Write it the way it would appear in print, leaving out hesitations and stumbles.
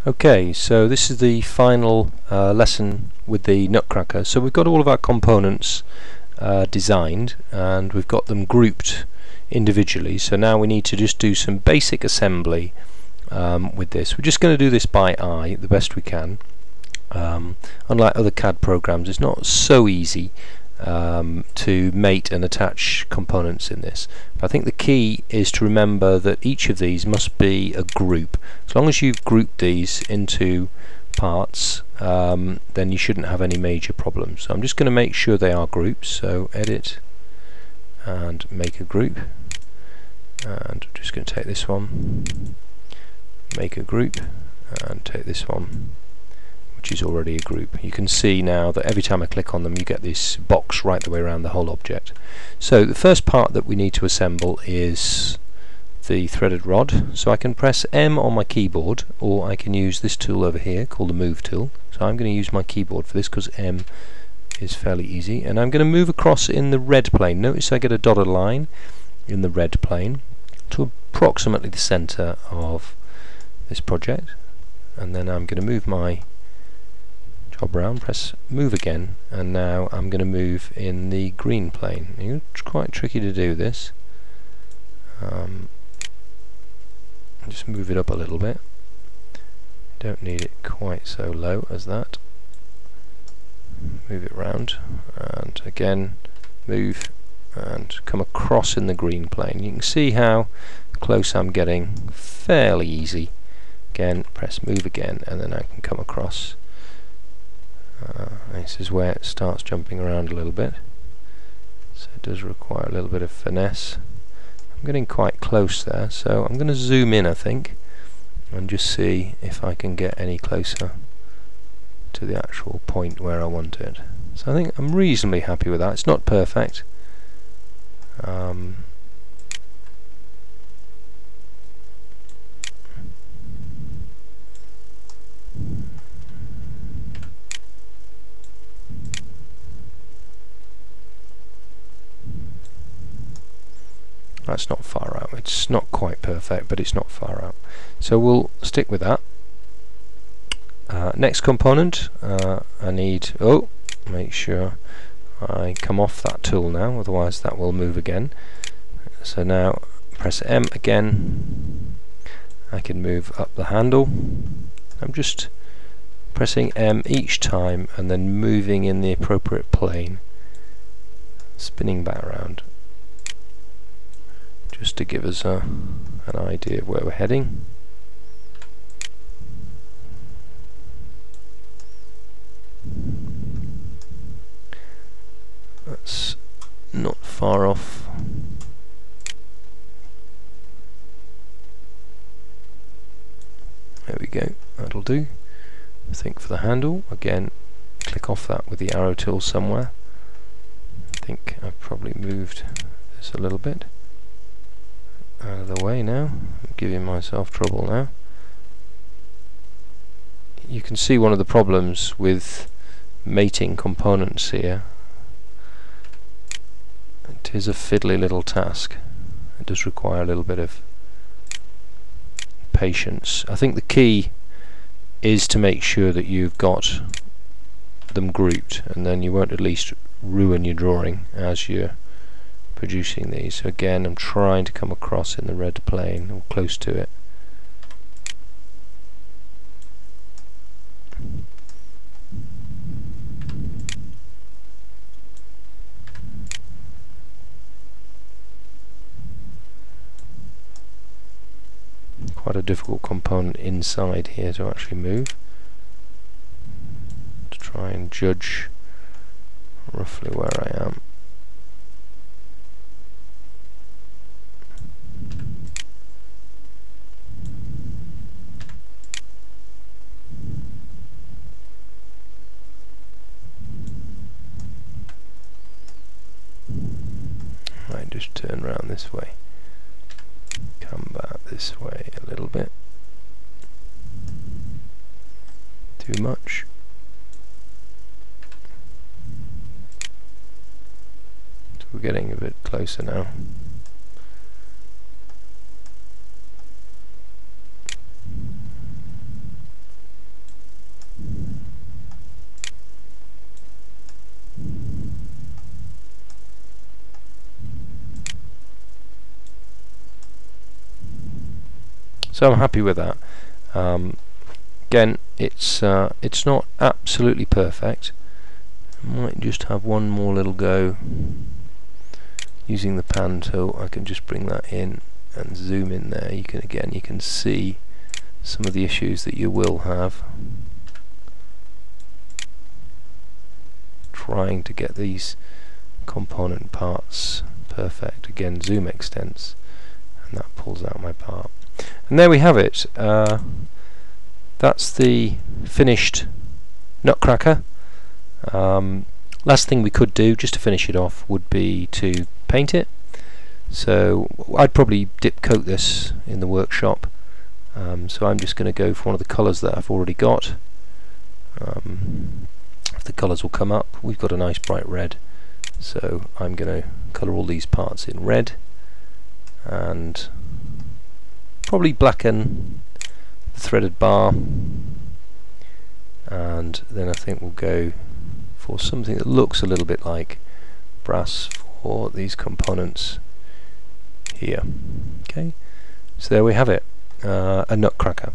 Okay, so this is the final lesson with the nutcracker. So we've got all of our components designed and we've got them grouped individually. So now we need to just do some basic assembly with this. We're just going to do this by eye the best we can. Unlike other CAD programs, it's not so easy to mate and attach components in this. But I think the key is to remember that each of these must be a group. As long as you've grouped these into parts, then you shouldn't have any major problems. So I'm just going to make sure they are groups. So edit and make a group, and I'm just going to take this one, make a group, and take this one, which is already a group. You can see now that every time I click on them you get this box right the way around the whole object. So the first part that we need to assemble is the threaded rod. So I can press M on my keyboard, or I can use this tool over here called the move tool. So I'm going to use my keyboard for this because M is fairly easy, and I'm going to move across in the red plane. Notice I get a dotted line in the red plane to approximately the center of this project, and then I'm going to move my job around, press move again, and now I'm going to move in the green plane. It's quite tricky to do this. Just move it up a little bit. Don't need it quite so low as that. Move it round, and again move and come across in the green plane. You can see how close I'm getting, fairly easy. Again, press move again, and then I can come across. This is where it starts jumping around a little bit, so it does require a little bit of finesse. I'm getting quite close there, so I'm going to zoom in, I think, and just see if I can get any closer to the actual point where I want it. So I think I'm reasonably happy with that. It's not perfect. That's not far out. It's not quite perfect, but it's not far out. So we'll stick with that. Next component, I need, make sure I come off that tool now, otherwise that will move again. So now press M again. I can move up the handle. I'm just pressing M each time and then moving in the appropriate plane, spinning back around, just to give us an idea of where we're heading. That's not far off. There we go, that'll do. I think for the handle, again, click off that with the arrow tool somewhere. I think I've probably moved this a little bit out of the way now. I'm giving myself trouble now. You can see one of the problems with mating components here. It is a fiddly little task. It does require a little bit of patience. I think the key is to make sure that you've got them grouped, and then you won't at least ruin your drawing as you're producing these. So again, I'm trying to come across in the red plane, or close to it. Quite a difficult component inside here to actually move. To try and judge roughly where I am. Right, just turn around this way. Come back this way a little bit. Too much. So we're getting a bit closer now. So I'm happy with that. Again, it's not absolutely perfect. I might just have one more little go using the pan tool. I can just bring that in and zoom in there. You can see some of the issues that you will have trying to get these component parts perfect. Again, zoom extents, and that pulls out my part. And there we have it. That's the finished nutcracker. Last thing we could do, just to finish it off, would be to paint it. So I'd probably dip coat this in the workshop. So I'm just going to go for one of the colours that I've already got. The colours will come up. We've got a nice bright red, so I'm going to colour all these parts in red and probably blacken the threaded bar, and then I think we'll go for something that looks a little bit like brass for these components here. Okay, so there we have it, a nutcracker.